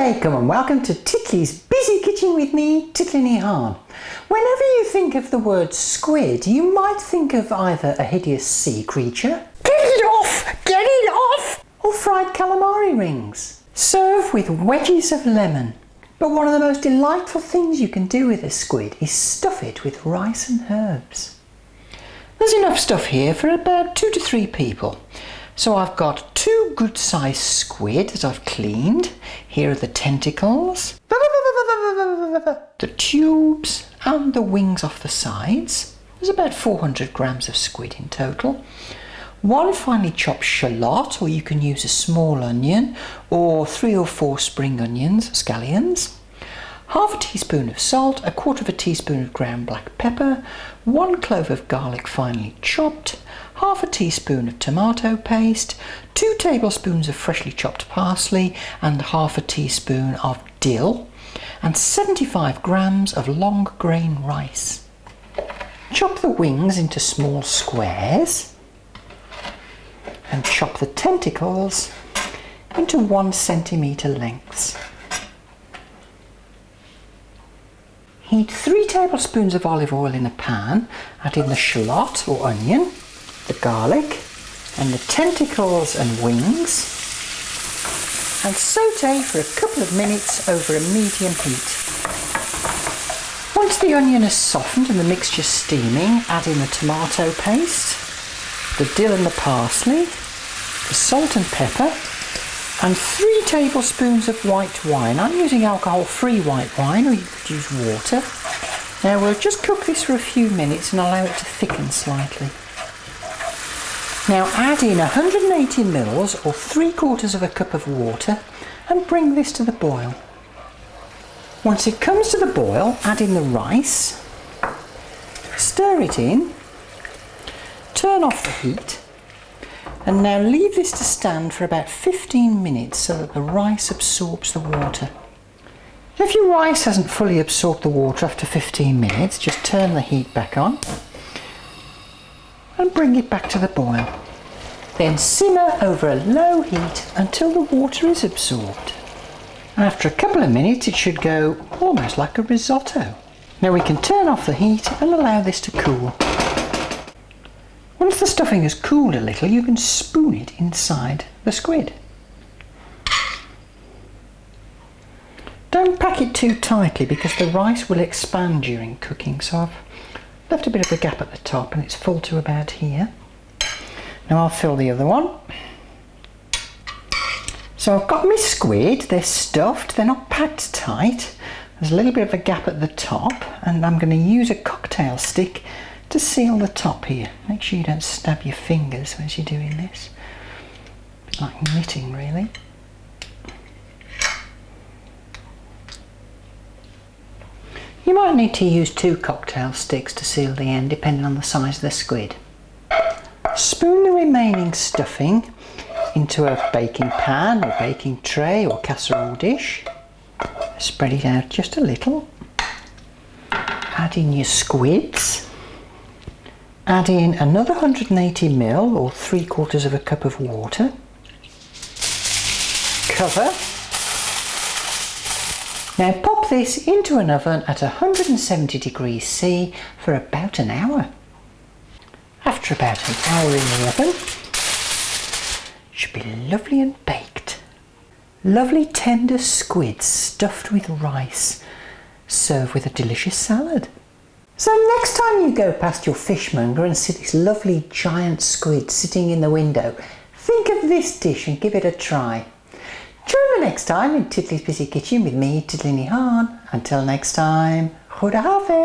Assalamualaikum and welcome to Titli's Busy Kitchen with me, Titli. Whenever you think of the word squid, you might think of either a hideous sea creature, get it off, get it off, or fried calamari rings. Serve with wedges of lemon. But one of the most delightful things you can do with a squid is stuff it with rice and herbs. There's enough stuff here for about 2 to 3 people. So I've got 2 good-sized squid that I've cleaned. Here are the tentacles, the tubes and the wings off the sides. There's about 400 grams of squid in total. 1 finely chopped shallot, or you can use a small onion, or 3 or 4 spring onions, scallions. Half a teaspoon of salt, 1/4 teaspoon of ground black pepper, 1 clove of garlic finely chopped, half a teaspoon of tomato paste, 2 tablespoons of freshly chopped parsley and half a teaspoon of dill, and 75 grams of long grain rice. Chop the wings into small squares and chop the tentacles into 1 centimetre lengths. Heat 3 tablespoons of olive oil in a pan, add in the shallot or onion, the garlic and the tentacles and wings, and sauté for a couple of minutes over a medium heat. Once the onion is softened and the mixture steaming, add in the tomato paste, the dill and the parsley, the salt and pepper, and 3 tablespoons of white wine. I'm using alcohol-free white wine, or you could use water. Now we'll just cook this for a few minutes and allow it to thicken slightly. Now add in 180 mils or 3/4 cup of water and bring this to the boil. Once it comes to the boil, add in the rice, stir it in, turn off the heat, and now leave this to stand for about 15 minutes so that the rice absorbs the water. If your rice hasn't fully absorbed the water after 15 minutes, just turn the heat back on and bring it back to the boil. Then simmer over a low heat until the water is absorbed. After a couple of minutes it should go almost like a risotto. Now we can turn off the heat and allow this to cool. Once the stuffing has cooled a little, you can spoon it inside the squid. Don't pack it too tightly because the rice will expand during cooking, so I've left a bit of a gap at the top and it's full to about here. Now I'll fill the other one. So I've got my squid, they're stuffed, they're not packed tight. There's a little bit of a gap at the top and I'm going to use a cocktail stick to seal the top here. Make sure you don't stab your fingers as you're doing this. A bit like knitting really. You might need to use 2 cocktail sticks to seal the end depending on the size of the squid. Spoon the remaining stuffing into a baking pan or baking tray or casserole dish. Spread it out just a little. Add in your squids. Add in another 180 ml or 3/4 cup of water. Cover. Now pop this into an oven at 170 degrees C for about an hour. After about an hour in the oven, it should be lovely and baked. Lovely tender squid stuffed with rice. Serve with a delicious salad. So next time you go past your fishmonger and see this lovely giant squid sitting in the window, think of this dish and give it a try. Join me next time in Titli's Busy Kitchen with me, Titli. Until next time, Khuda Hafiz.